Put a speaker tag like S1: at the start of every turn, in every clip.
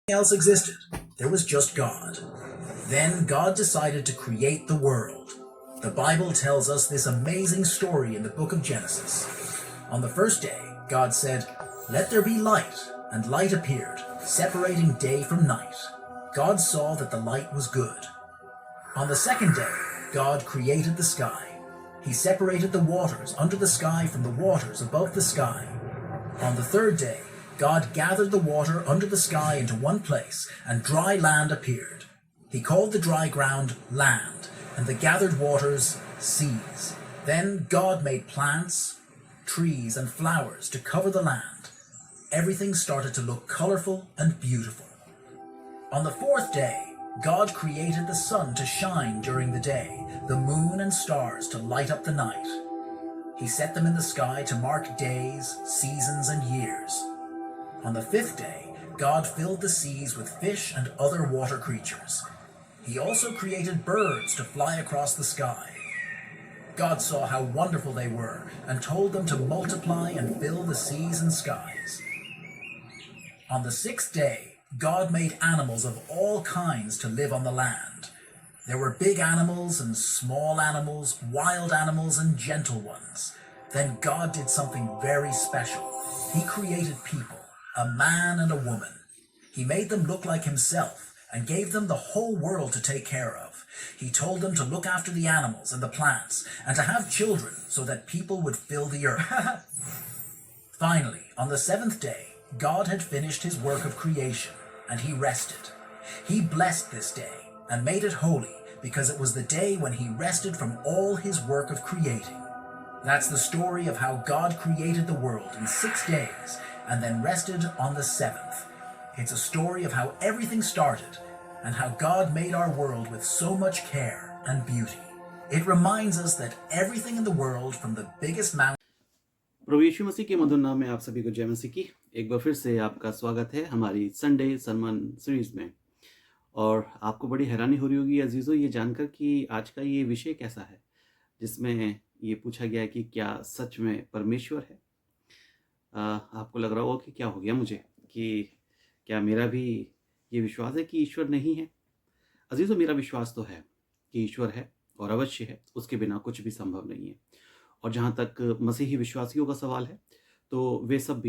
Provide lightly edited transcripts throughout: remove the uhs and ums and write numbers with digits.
S1: else existed. There was just God. Then God decided to create the world. The Bible tells us this amazing story in the book of Genesis. On the first day, God said, "Let there be light," and light appeared, separating day from night. God saw that the light was good. On the second day, God created the sky. He separated the waters under the sky from the waters above the sky. On the third day, God gathered the water under the sky into one place, and dry land appeared. He called the dry ground land, and the gathered waters seas. Then God made plants, trees, and flowers to cover the land. Everything started to look colorful and beautiful. On the fourth day, God created the sun to shine during the day, the moon and stars to light up the night. He set them in the sky to mark days, seasons, and years. On the fifth day, God filled the seas with fish and other water creatures. He also created birds to fly across the sky. God saw how wonderful they were and told them to multiply and fill the seas and skies. On the sixth day, God made animals of all kinds to live on the land. There were big animals and small animals, wild animals and gentle ones. Then God did something very special. He created people, a man and a woman. He made them look like himself and gave them the whole world to take care of. He told them to look after the animals and the plants and to have children so that people would fill the earth. Finally, on the seventh day, God had finished his work of creation, and he rested. He blessed this day and made it holy, because it was the day when he rested from all his work of creating. That's the story of how God created the world in 6 days and then rested on the seventh. It's a story of how everything started and how God made our world with so much care and beauty. It reminds us that everything in the world, from the biggest mountain.
S2: प्रभु यीशु मसीह के मधुर नाम में आप सभी को जय मसीह की एक बार फिर से आपका स्वागत है हमारी संडे सरमन सीरीज में। और आपको बड़ी हैरानी हो रही होगी अजीज़ों ये जानकर कि आज का ये विषय कैसा है, जिसमें ये पूछा गया है कि क्या सच में परमेश्वर है। आपको लग रहा होगा कि क्या हो गया मुझे, कि क्या मेरा भी ये विश्वास है कि ईश्वर नहीं है। अजीज़ों, मेरा विश्वास तो है कि ईश्वर है और अवश्य है, उसके बिना कुछ भी संभव नहीं है। और जहाँ तक मसीही विश्वासियों का सवाल है तो वे सब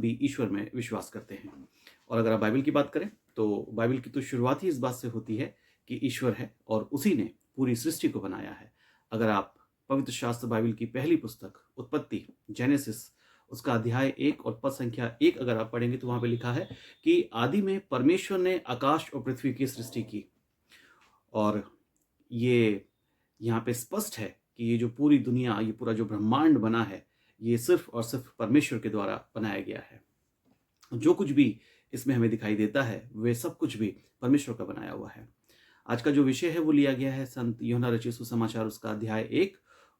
S2: भी ईश्वर में विश्वास करते हैं। और अगर आप बाइबल की बात करें तो बाइबल की तो शुरुआत ही इस बात से होती है कि ईश्वर है और उसी ने पूरी सृष्टि को बनाया है। अगर आप पवित्र शास्त्र बाइबल की पहली पुस्तक उत्पत्ति जेनेसिस उसका अध्याय 1 और पद संख्या 1 अगर आप पढ़ेंगे तो वहाँ पे लिखा है कि आदि में परमेश्वर ने आकाश और पृथ्वी की सृष्टि की। और ये यहाँ पे स्पष्ट है कि ये जो पूरी दुनिया, ये पूरा जो ब्रह्मांड बना है, ये सिर्फ और सिर्फ परमेश्वर के द्वारा बनाया गया है। जो कुछ भी इसमें हमें दिखाई देता है वे सब कुछ भी परमेश्वर का बनाया हुआ है। आज का जो विषय है वो लिया गया है संत यूहन्ना रचित सुसमाचार उसका अध्याय 1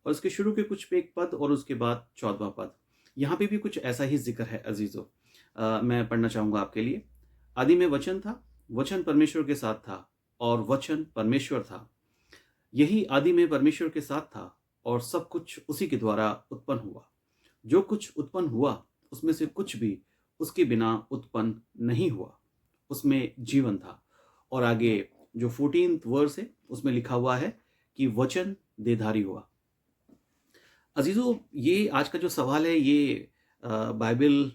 S2: और उसके शुरू के कुछ एक पद और उसके बाद 14वां पद। यहाँ पे भी कुछ ऐसा ही जिक्र है अजीजों। मैं पढ़ना चाहूँगा आपके लिए। आदि में वचन था, वचन परमेश्वर के साथ था और वचन परमेश्वर था। यही आदि में परमेश्वर के साथ था और सब कुछ उसी के द्वारा उत्पन्न हुआ। जो कुछ उत्पन्न हुआ उसमें से कुछ भी उसके बिना उत्पन्न नहीं हुआ। उसमें जीवन था। और आगे जो 14th वर्स है उसमें लिखा हुआ है कि वचन देहधारी हुआ। अजीजों, ये आज का जो सवाल है ये बाइबल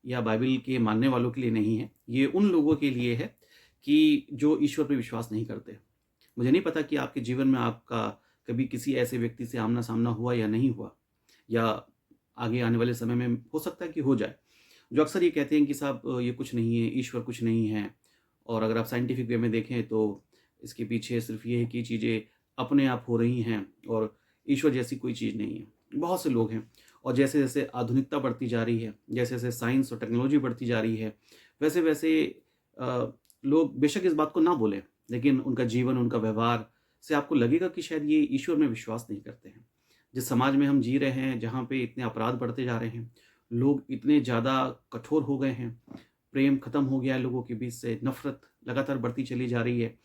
S2: या बाइबल के मानने वालों के लिए नहीं है। ये उन लोगों के लिए है कि जो ईश्वर पर विश्वास नहीं करते। मुझे नहीं पता कि आपके जीवन में आपका कभी किसी ऐसे व्यक्ति से आमना सामना हुआ या नहीं हुआ, या आगे आने वाले समय में हो सकता है कि हो जाए, जो अक्सर ये कहते हैं कि साहब ये कुछ नहीं है, ईश्वर कुछ नहीं है। और अगर आप साइंटिफिक वे में देखें तो इसके पीछे सिर्फ ये है कि चीज़ें अपने आप हो रही हैं और ईश्वर जैसी कोई चीज़ नहीं है। बहुत से लोग हैं। और जैसे जैसे आधुनिकता बढ़ती जा रही है, जैसे जैसे साइंस और टेक्नोलॉजी बढ़ती जा रही है, वैसे वैसे लोग बेशक इस बात को ना बोलें, लेकिन उनका जीवन, उनका व्यवहार से आपको लगेगा कि शायद ये ईश्वर में विश्वास नहीं करते हैं। जिस समाज में हम जी रहे हैं, जहाँ पे इतने अपराध बढ़ते जा रहे हैं, लोग इतने ज़्यादा कठोर हो गए हैं, प्रेम खत्म हो गया है लोगों के बीच से, नफरत लगातार बढ़ती चली जा रही है।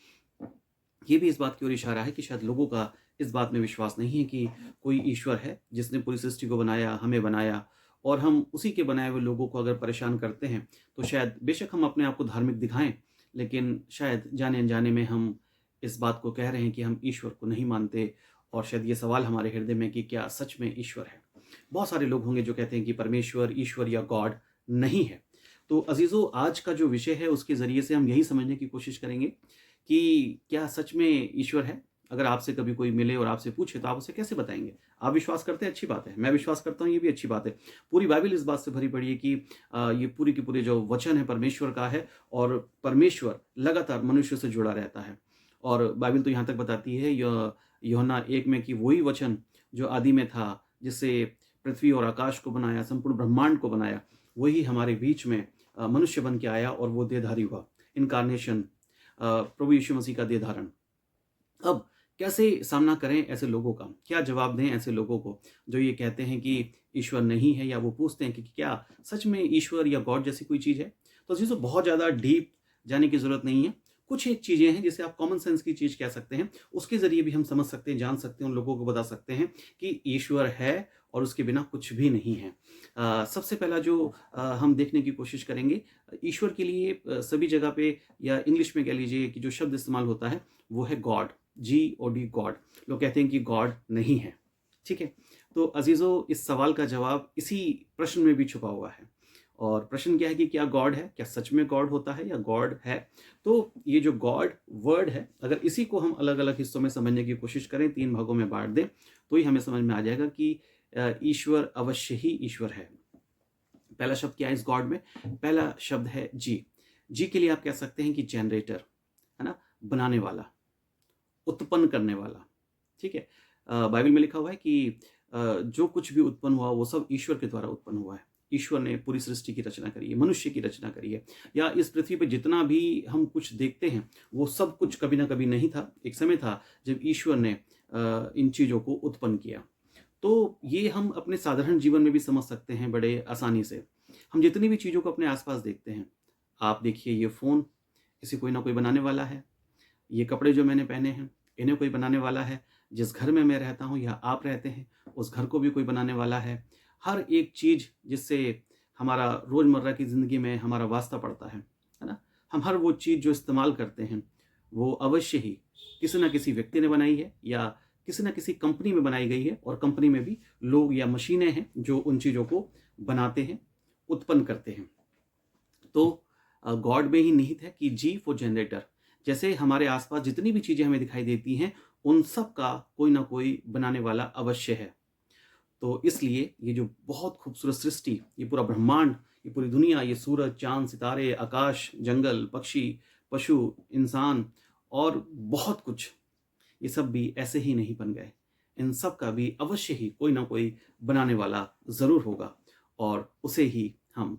S2: ये भी इस बात की ओर इशारा है कि शायद लोगों का इस बात में विश्वास नहीं है कि कोई ईश्वर है जिसने पूरी सृष्टि को बनाया, हमें बनाया और हम उसी के बनाए हुए लोगों को अगर परेशान करते हैं, तो शायद बेशक हम अपने आप को धार्मिक दिखाएं, लेकिन शायद जाने अनजाने में हम इस बात को कह रहे हैं कि हम ईश्वर को नहीं मानते, और शायद ये सवाल हमारे हृदय में कि क्या सच में ईश्वर है। बहुत सारे लोग होंगे जो कहते हैं कि परमेश्वर, ईश्वर या गॉड नहीं है। तो अजीज़ों, आज का जो विषय है उसके ज़रिए से हम यही समझने की कोशिश करेंगे कि क्या सच में ईश्वर है। अगर आपसे कभी कोई मिले और आपसे पूछे तो आप उसे कैसे बताएंगे? आप विश्वास करते हैं, अच्छी बात है, मैं विश्वास करता हूँ, ये भी अच्छी बात है। पूरी बाइबल इस बात से भरी पड़ी है कि ये पूरी की पूरी जो वचन है परमेश्वर का है, और परमेश्वर लगातार मनुष्य से जुड़ा रहता है। और बाइबल तो यहाँ तक बताती है यूहन्ना 1 में कि वही वचन जो आदि में था, जिससे पृथ्वी और आकाश को बनाया, संपूर्ण ब्रह्मांड को बनाया, वही हमारे बीच में मनुष्य बन के आया और वो देहधारी हुआ। इनकारनेशन, प्रभु यीशु मसीह का देहधारण। अब कैसे सामना करें ऐसे लोगों का? क्या जवाब दें ऐसे लोगों को जो ये कहते हैं कि ईश्वर नहीं है, या वो पूछते हैं कि क्या सच में ईश्वर या गॉड जैसी कोई चीज़ है? तो चीज़ों बहुत ज़्यादा डीप जाने की ज़रूरत नहीं है। कुछ एक चीज़ें हैं जिसे आप कॉमन सेंस की चीज़ कह सकते हैं, उसके ज़रिए भी हम समझ सकते हैं, जान सकते हैं, उन लोगों को बता सकते हैं कि ईश्वर है और उसके बिना कुछ भी नहीं है। सबसे पहला जो हम देखने की कोशिश करेंगे, ईश्वर के लिए सभी जगह पे, या इंग्लिश में कह लीजिए कि जो शब्द इस्तेमाल होता है वो है गॉड, G-O-D, गॉड। लोग कहते हैं कि गॉड नहीं है, ठीक है। तो अजीज़ों, इस सवाल का जवाब इसी प्रश्न में भी छुपा हुआ है। और प्रश्न क्या है कि क्या गॉड है? क्या सच में गॉड होता है या गॉड है? तो ये जो गॉड वर्ड है, अगर इसी को हम अलग अलग हिस्सों में समझने की कोशिश करें, 3 भागों में बांट दें, तो ही हमें समझ में आ जाएगा कि ईश्वर अवश्य ही ईश्वर है। पहला शब्द क्या है इस गॉड में? पहला शब्द है जी। जी के लिए आप कह सकते हैं कि जनरेटर, है ना, बनाने वाला, उत्पन्न करने वाला, ठीक है। बाइबल में लिखा हुआ है कि जो कुछ भी उत्पन्न हुआ वो सब ईश्वर के द्वारा उत्पन्न हुआ है। ईश्वर ने पूरी सृष्टि की रचना करी है, मनुष्य की रचना करी है, या इस पृथ्वी पे जितना भी हम कुछ देखते हैं वो सब कुछ कभी ना कभी नहीं था। एक समय था जब ईश्वर ने इन चीज़ों को उत्पन्न किया। तो ये हम अपने साधारण जीवन में भी समझ सकते हैं बड़े आसानी से। हम जितनी भी चीज़ों को अपने आसपास देखते हैं, आप देखिए ये फ़ोन, इसे कोई ना कोई बनाने वाला है। ये कपड़े जो मैंने पहने हैं, इन्हें कोई बनाने वाला है। जिस घर में मैं रहता हूँ या आप रहते हैं, उस घर को भी कोई बनाने वाला है। हर एक चीज़ जिससे हमारा रोज़मर्रा की ज़िंदगी में हमारा वास्ता पड़ता है ना? हम हर वो चीज़ जो इस्तेमाल करते हैं, वो अवश्य ही किसी न किसी व्यक्ति ने बनाई है, या किसी न किसी कंपनी में बनाई गई है, और कंपनी में भी लोग या मशीनें हैं जो उन चीज़ों को बनाते हैं, उत्पन्न करते हैं। तो गॉड में ही निहित है कि जी फॉर जनरेटर। जैसे हमारे आसपास जितनी भी चीज़ें हमें दिखाई देती हैं, उन सब का कोई ना कोई बनाने वाला अवश्य है। तो इसलिए ये जो बहुत खूबसूरत सृष्टि, ये पूरा ब्रह्मांड, ये पूरी दुनिया, ये सूरज, चाँद, सितारे, आकाश, जंगल, पक्षी, पशु, इंसान और बहुत कुछ, ये सब भी ऐसे ही नहीं बन गए। इन सब का भी अवश्य ही कोई ना कोई बनाने वाला ज़रूर होगा, और उसे ही हम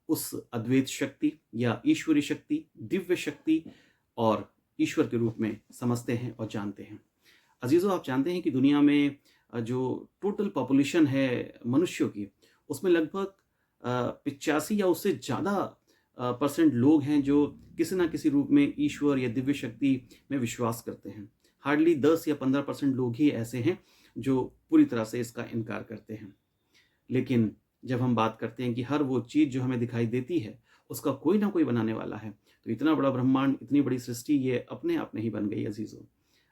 S2: उस अद्वैत शक्ति या ईश्वरी शक्ति, दिव्य शक्ति और ईश्वर के रूप में समझते हैं और जानते हैं। अजीज़ों, आप जानते हैं कि दुनिया में जो टोटल पॉपुलेशन है मनुष्यों की, उसमें लगभग 85 या उससे ज़्यादा परसेंट लोग हैं जो किसी ना किसी रूप में ईश्वर या दिव्य शक्ति में विश्वास करते हैं। हार्डली 10 या 15% लोग ही ऐसे हैं जो पूरी तरह से इसका इनकार करते हैं। लेकिन जब हम बात करते हैं कि हर वो चीज़ जो हमें दिखाई देती है, उसका कोई ना कोई बनाने वाला है, तो इतना बड़ा ब्रह्मांड, इतनी बड़ी सृष्टि, ये अपने आप नहीं बन गई अजीज़ों।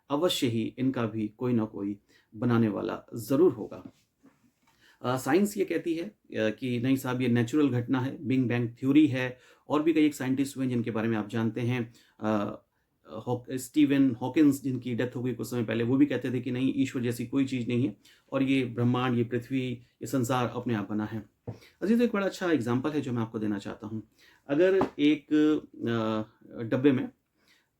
S2: अवश्य ही इनका भी कोई ना कोई बनाने वाला ज़रूर होगा। साइंस ये कहती है कि नहीं साहब, ये नेचुरल घटना है, बिग बैंग थ्योरी है, और भी कई एक साइंटिस्ट हुए जिनके बारे में आप जानते हैं। स्टीवन हॉकिंस, जिनकी डेथ हो गई कुछ समय पहले, वो भी कहते थे कि नहीं, ईश्वर जैसी कोई चीज़ नहीं है, और ये ब्रह्मांड, ये पृथ्वी, ये संसार अपने आप बना है। अजीज़, एक बड़ा अच्छा एग्जाम्पल है जो मैं आपको देना चाहता हूँ। अगर एक डब्बे में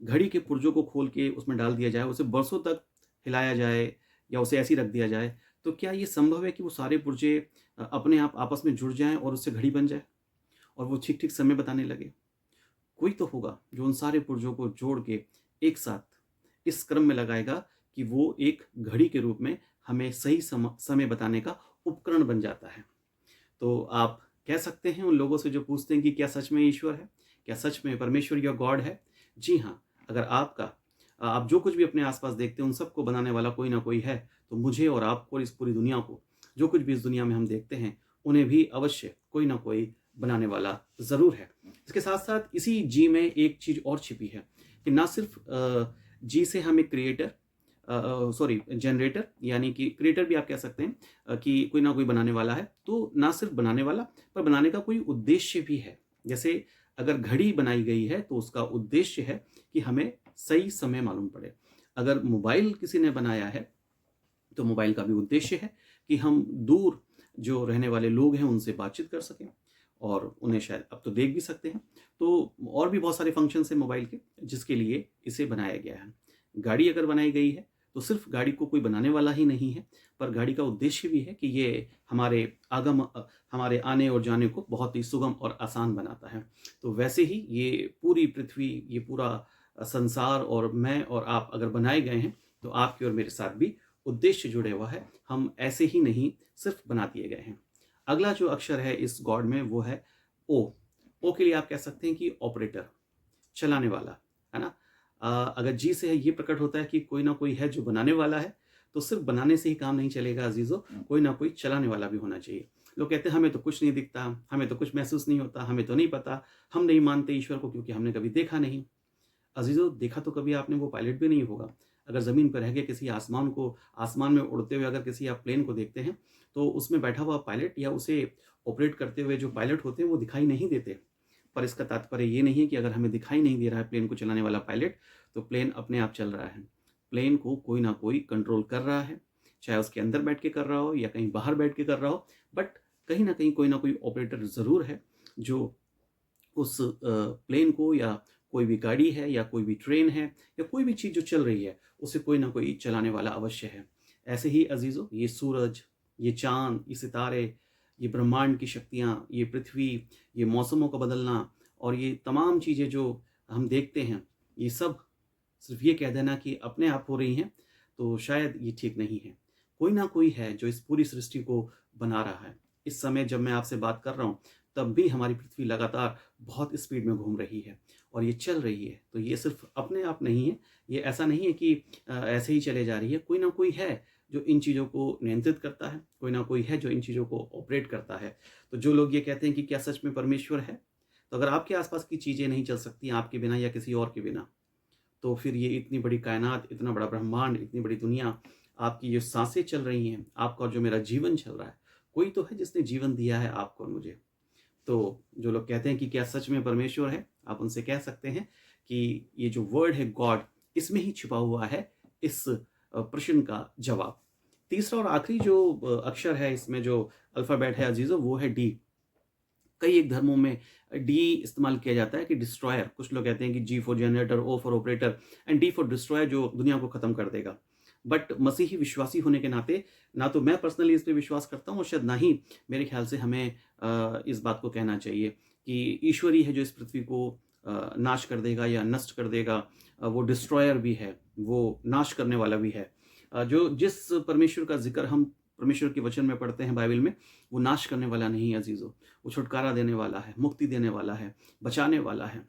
S2: घड़ी के पुर्जों को खोल के उसमें डाल दिया जाए, उसे बरसों तक हिलाया जाए या उसे ऐसे ही रख दिया जाए, तो क्या ये संभव है कि वो सारे पुर्जे अपने आप आपस में जुड़ जाएं और उससे घड़ी बन जाए और वो ठीक ठीक समय बताने लगे? कोई तो होगा जो उन सारे पुर्जों को जोड़ के एक साथ इस क्रम में लगाएगा कि वो एक घड़ी के रूप में हमें सही समय बताने का उपकरण बन जाता है। तो आप कह सकते हैं उन लोगों से जो पूछते हैं कि क्या सच में ईश्वर है? क्या सच में परमेश्वर या गॉड है? जी हाँ, अगर आप जो कुछ भी अपने आसपास देखते हैं उन सबको बनाने वाला कोई ना कोई है, तो मुझे और आपको और इस पूरी दुनिया को, जो कुछ भी इस दुनिया में हम देखते हैं, उन्हें भी अवश्य कोई ना कोई बनाने वाला ज़रूर है। इसके साथ साथ इसी जी में एक चीज़ और छिपी है कि ना सिर्फ जी से हम एक क्रिएटर जनरेटर, यानी कि क्रिएटर भी आप कह सकते हैं, कि कोई ना कोई बनाने वाला है। तो ना सिर्फ बनाने वाला, पर बनाने का कोई उद्देश्य भी है। जैसे अगर घड़ी बनाई गई है तो उसका उद्देश्य है कि हमें सही समय मालूम पड़े। अगर मोबाइल किसी ने बनाया है तो मोबाइल का भी उद्देश्य है कि हम दूर जो रहने वाले लोग हैं उनसे बातचीत कर सकें और उन्हें शायद अब तो देख भी सकते हैं। तो और भी बहुत सारे फंक्शंस हैं मोबाइल के जिसके लिए इसे बनाया गया है। गाड़ी अगर बनाई गई है तो सिर्फ गाड़ी को कोई बनाने वाला ही नहीं है, पर गाड़ी का उद्देश्य भी है कि ये हमारे आने और जाने को बहुत ही सुगम और आसान बनाता है। तो वैसे ही ये पूरी पृथ्वी, ये पूरा संसार और मैं और आप अगर बनाए गए हैं तो आपके और मेरे साथ भी उद्देश्य जुड़े हुआ है। हम ऐसे ही नहीं सिर्फ बना दिए गए हैं। अगला जो अक्षर है इस गॉड में वो है ओ। ओ के लिए आप कह सकते हैं कि ऑपरेटर, चलाने वाला, है ना। अगर जी से है ये प्रकट होता है कि कोई ना कोई है जो बनाने वाला है, तो सिर्फ बनाने से ही काम नहीं चलेगा अजीजों, कोई ना कोई चलाने वाला भी होना चाहिए। लोग कहते हैं हमें तो कुछ नहीं दिखता, हमें तो कुछ महसूस नहीं होता, हमें तो नहीं पता, हम नहीं मानते ईश्वर को क्योंकि हमने कभी देखा नहीं। अजीजों, देखा तो कभी आपने वो पायलट भी नहीं होगा। अगर ज़मीन पर रह के किसी आसमान में उड़ते हुए अगर किसी आप प्लेन को देखते हैं तो उसमें बैठा हुआ पायलट या उसे ऑपरेट करते हुए जो पायलट होते हैं वो दिखाई नहीं देते। पर इसका तात्पर्य ये नहीं है कि अगर हमें दिखाई नहीं दे रहा है प्लेन को चलाने वाला पायलट तो प्लेन अपने आप चल रहा है। प्लेन को कोई ना कोई कंट्रोल कर रहा है, चाहे उसके अंदर बैठ के कर रहा हो या कहीं बाहर बैठ के कर रहा हो, बट कहीं ना कहीं कोई ना कोई ऑपरेटर ज़रूर है जो उस प्लेन को, या कोई भी गाड़ी है या कोई भी ट्रेन है या कोई भी चीज़ जो चल रही है उसे कोई ना कोई चलाने वाला अवश्य है। ऐसे ही अजीज़ों, ये सूरज, ये चाँद, ये सितारे, ये ब्रह्मांड की शक्तियाँ, ये पृथ्वी, ये मौसमों का बदलना और ये तमाम चीज़ें जो हम देखते हैं, ये सब सिर्फ ये कह देना कि अपने आप हो रही हैं तो शायद ये ठीक नहीं है। कोई ना कोई है जो इस पूरी सृष्टि को बना रहा है। इस समय जब मैं आपसे बात कर रहा हूँ तब भी हमारी पृथ्वी लगातार बहुत स्पीड में घूम रही है और ये चल रही है। तो ये सिर्फ अपने आप नहीं है, ये ऐसा नहीं है कि ऐसे ही चले जा रही है। कोई ना कोई है जो इन चीज़ों को नियंत्रित करता है, कोई ना कोई है जो इन चीज़ों को ऑपरेट करता है। तो जो लोग ये कहते हैं कि क्या सच में परमेश्वर है, तो अगर आपके आसपास की चीज़ें नहीं चल सकती आपके बिना या किसी और के बिना, तो फिर ये इतनी बड़ी कायनात, इतना बड़ा ब्रह्मांड, इतनी बड़ी दुनिया, आपकी जो सांसें चल रही हैं, आपका और जो मेरा जीवन चल रहा है, कोई तो है जिसने जीवन दिया है आपको और मुझे। तो जो लोग कहते हैं कि क्या सच में परमेश्वर है, आप उनसे कह सकते हैं कि ये जो वर्ड है गॉड, इसमें ही छिपा हुआ है इस प्रश्न का जवाब। तीसरा और आखिरी जो अक्षर है इसमें, जो अल्फ़ाबेट है अजीज़ों, वो है डी। कई एक धर्मों में डी इस्तेमाल किया जाता है कि डिस्ट्रॉयर। कुछ लोग कहते हैं कि G for generator, O for operator and D for destroyer, जो दुनिया को ख़त्म कर देगा। बट मसीही विश्वासी होने के नाते ना तो मैं पर्सनली इस पे विश्वास करता हूँ और शायद ना ही मेरे ख्याल से हमें इस बात को कहना चाहिए कि ईश्वर ही है जो इस पृथ्वी को नाश कर देगा या नष्ट कर देगा। वो डिस्ट्रॉयर भी है, वो नाश करने वाला भी है। जो जिस परमेश्वर का जिक्र हम परमेश्वर के वचन में पढ़ते हैं बाइबल में, वो नाश करने वाला नहीं है अजीज़ों, वो छुटकारा देने वाला है, मुक्ति देने वाला है, बचाने वाला है।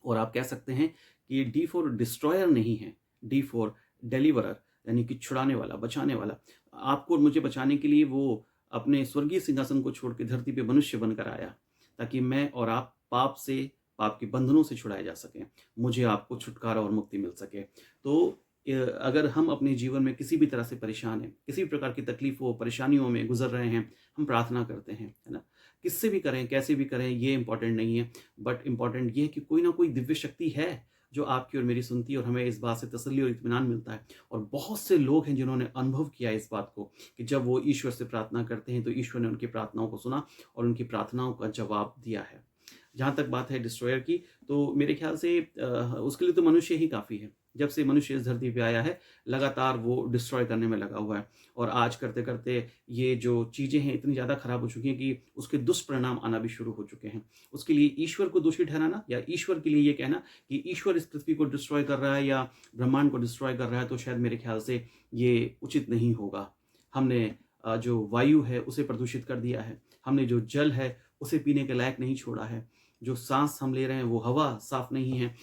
S2: और आप कह सकते हैं कि डी फॉर डिस्ट्रॉयर नहीं है, डी फॉर डिलीवरर, यानी कि छुड़ाने वाला, बचाने वाला। आपको और मुझे बचाने के लिए वो अपने स्वर्गीय सिंहासन को छोड़ के धरती पे मनुष्य बनकर आया, ताकि मैं और आप पाप से, पाप के बंधनों से छुड़ाए जा सकें, मुझे आपको छुटकारा और मुक्ति मिल सके। तो अगर हम अपने जीवन में किसी भी तरह से परेशान हैं, किसी भी प्रकार की तकलीफ़ों, परेशानियों में गुजर रहे हैं, हम प्रार्थना करते हैं, है ना। किससे भी करें, कैसे भी करें, ये इम्पोर्टेंट नहीं है, बट इम्पोर्टेंट ये है कि कोई ना कोई दिव्य शक्ति है जो आपकी और मेरी सुनती है और हमें इस बात से तसल्ली और इत्मीनान मिलता है। और बहुत से लोग हैं जिन्होंने अनुभव किया इस बात को कि जब वो ईश्वर से प्रार्थना करते हैं तो ईश्वर ने उनकी प्रार्थनाओं को सुना और उनकी प्रार्थनाओं का जवाब दिया है। जहाँ तक बात है डिस्ट्रॉयर की, तो मेरे ख्याल से उसके लिए तो मनुष्य ही काफ़ी है। जब से मनुष्य इस धरती पे आया है, लगातार वो डिस्ट्रॉय करने में लगा हुआ है और आज करते-करते ये जो चीज़ें हैं इतनी ज़्यादा ख़राब हो चुकी हैं कि उसके दुष्परिणाम आना भी शुरू हो चुके हैं। उसके लिए ईश्वर को दोषी ठहराना या ईश्वर के लिए ये कहना कि ईश्वर इस पृथ्वी को डिस्ट्रॉय कर रहा है या ब्रह्मांड को डिस्ट्रॉय कर रहा है, तो शायद मेरे ख्याल से ये उचित नहीं होगा। हमने जो वायु है उसे प्रदूषित कर दिया है, हमने जो जल है उसे पीने के लायक नहीं छोड़ा है, जो सांस हम ले रहे हैं वो हवा साफ नहीं है,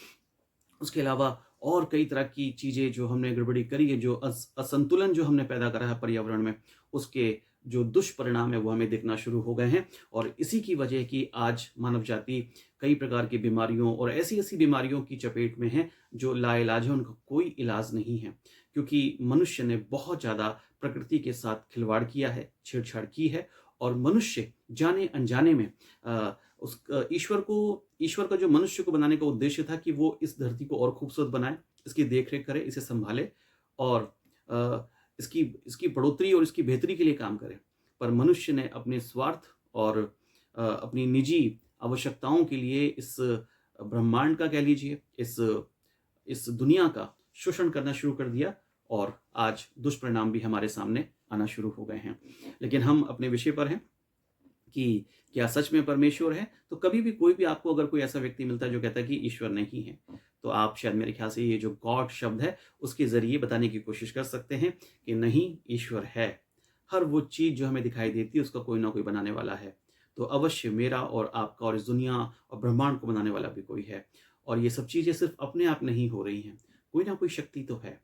S2: उसके अलावा और कई तरह की चीज़ें जो हमने गड़बड़ी करी है, जो असंतुलन जो हमने पैदा करा है पर्यावरण में, उसके जो दुष्परिणाम है वो हमें दिखना शुरू हो गए हैं। और इसी की वजह कि आज मानव जाति कई प्रकार की बीमारियों और ऐसी ऐसी बीमारियों की चपेट में है जो लाइलाज है, उनका कोई इलाज नहीं है, क्योंकि मनुष्य ने बहुत ज़्यादा प्रकृति के साथ खिलवाड़ किया है, छेड़छाड़ की है। और मनुष्य जाने अनजाने में ईश्वर का जो मनुष्य को बनाने का उद्देश्य था कि वो इस धरती को और खूबसूरत बनाए, इसकी देखरेख करे, इसे संभाले और इसकी इसकी बढ़ोतरी और इसकी बेहतरी के लिए काम करे। पर मनुष्य ने अपने स्वार्थ और अपनी निजी आवश्यकताओं के लिए इस ब्रह्मांड का कह लीजिए, इस दुनिया का शोषण करना शुरू कर दिया और आज दुष्परिणाम भी हमारे सामने आना शुरू हो गए हैं। लेकिन हम अपने विषय पर हैं कि क्या सच में परमेश्वर है? तो कभी भी कोई भी आपको अगर कोई ऐसा व्यक्ति मिलता है जो कहता है कि ईश्वर नहीं है, तो आप शायद मेरे ख्याल से ये जो गॉड शब्द है उसके ज़रिए बताने की कोशिश कर सकते हैं कि नहीं, ईश्वर है। हर वो चीज़ जो हमें दिखाई देती है उसका कोई ना कोई बनाने वाला है। तो अवश्य मेरा और आपका और इस दुनिया और ब्रह्मांड को बनाने वाला भी कोई है। और ये सब चीज़ें सिर्फ अपने आप नहीं हो रही हैं, कोई ना कोई शक्ति तो है,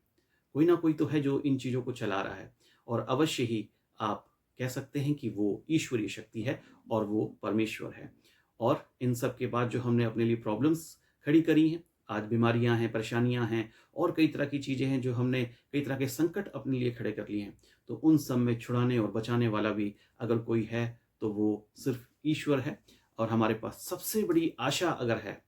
S2: कोई ना कोई तो है जो इन चीज़ों को चला रहा है। और अवश्य ही आप कह सकते हैं कि वो ईश्वरीय शक्ति है और वो परमेश्वर है। और इन सब के बाद जो हमने अपने लिए प्रॉब्लम्स खड़ी करी हैं, आज बीमारियां हैं, परेशानियां हैं और कई तरह की चीज़ें हैं जो हमने कई तरह के संकट अपने लिए खड़े कर लिए हैं, तो उन सब में छुड़ाने और बचाने वाला भी अगर कोई है तो वो सिर्फ ईश्वर है। और हमारे पास सबसे बड़ी आशा अगर है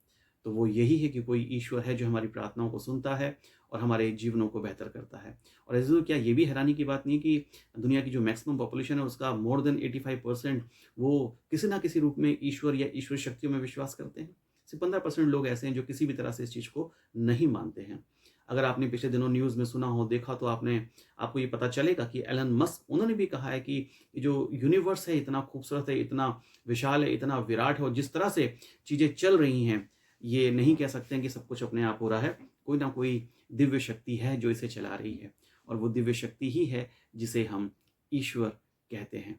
S2: तो वो यही है कि कोई ईश्वर है जो हमारी प्रार्थनाओं को सुनता है और हमारे जीवनों को बेहतर करता है। और ऐसे क्या ये भी हैरानी की बात नहीं कि दुनिया की जो मैक्सिमम पॉपुलेशन है उसका मोर देन 85% वो किसी ना किसी रूप में ईश्वर या ईश्वर शक्तियों में विश्वास करते हैं। सिर्फ 15% लोग ऐसे हैं जो किसी भी तरह से इस चीज़ को नहीं मानते हैं। अगर आपने पिछले दिनों न्यूज़ में सुना हो, देखा, तो आपको ये पता चलेगा कि एलन मस्क उन्होंने भी कहा है कि ये जो यूनिवर्स है इतना खूबसूरत है, इतना विशाल है, इतना विराट है और जिस तरह से चीज़ें चल रही हैं, ये नहीं कह सकते हैं कि सब कुछ अपने आप हो रहा है। कोई ना कोई दिव्य शक्ति है जो इसे चला रही है और वो दिव्य शक्ति ही है जिसे हम ईश्वर कहते हैं।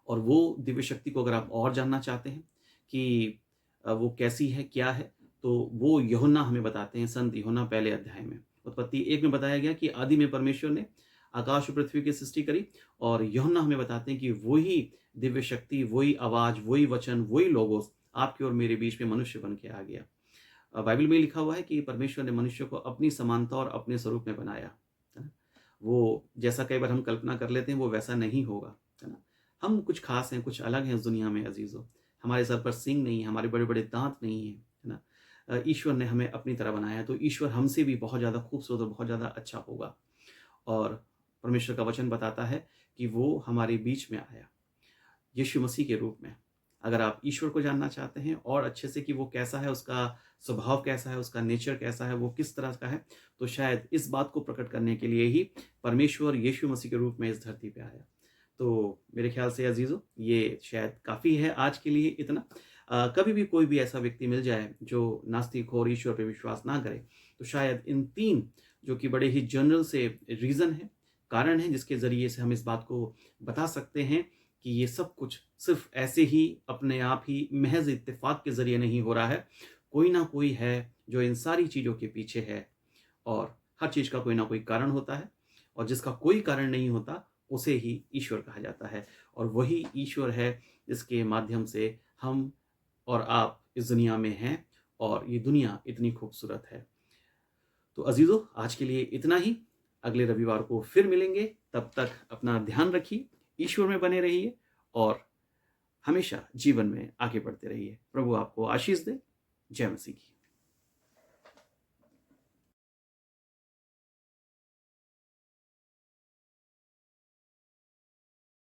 S2: और वो दिव्य शक्ति को अगर आप और जानना चाहते हैं कि वो कैसी है, क्या है, तो वो यूहन्ना हमें बताते हैं संत यूहन्ना पहले अध्याय में। उत्पत्ति 1 में बताया गया कि आदि में परमेश्वर ने आकाश और पृथ्वी की सृष्टि करी। और यूहन्ना हमें बताते हैं कि वही दिव्य शक्ति, वही आवाज़, वही वचन, वही लोगोस आपके और मेरे बीच में मनुष्य बन के आ गया। बाइबल में लिखा हुआ है कि परमेश्वर ने मनुष्य को अपनी समानता और अपने स्वरूप में बनाया, है ना। वो जैसा कई बार हम कल्पना कर लेते हैं वो वैसा नहीं होगा, है ना। हम कुछ खास हैं, कुछ अलग हैं इस दुनिया में अजीज़ों। हमारे सर पर सींग नहीं है, हमारे बड़े बड़े दांत नहीं हैं, है ना। ईश्वर ने हमें अपनी तरह बनाया है, तो ईश्वर हमसे भी बहुत ज़्यादा खूबसूरत और बहुत ज़्यादा अच्छा होगा। और परमेश्वर का वचन बताता है कि वो हमारे बीच में आया यीशु मसीह के रूप में। अगर आप ईश्वर को जानना चाहते हैं और अच्छे से कि वो कैसा है, उसका स्वभाव कैसा है, उसका नेचर कैसा है, वो किस तरह का है, तो शायद इस बात को प्रकट करने के लिए ही परमेश्वर यीशु मसीह के रूप में इस धरती पे आया। तो मेरे ख्याल से अजीज़ों, ये शायद काफ़ी है आज के लिए इतना। कभी भी कोई भी ऐसा व्यक्ति मिल जाए जो नास्तिक हो और ईश्वर पे विश्वास ना करे, तो शायद इन 3 जो कि बड़े ही जनरल से रीज़न है, कारण है, जिसके ज़रिए से हम इस बात को बता सकते हैं कि ये सब कुछ सिर्फ ऐसे ही अपने आप ही महज़ इत्तेफ़ाक के ज़रिए नहीं हो रहा है। कोई ना कोई है जो इन सारी चीज़ों के पीछे है और हर चीज़ का कोई ना कोई कारण होता है और जिसका कोई कारण नहीं होता उसे ही ईश्वर कहा जाता है। और वही ईश्वर है जिसके माध्यम से हम और आप इस दुनिया में हैं और ये दुनिया इतनी खूबसूरत है। तो अजीज़ों, आज के लिए इतना ही। अगले रविवार को फिर मिलेंगे। तब तक अपना ध्यान रखिए, ईश्वर में बने रहिए और हमेशा जीवन में आगे बढ़ते रहिए। प्रभु आपको आशीष दे। जय मसीह की।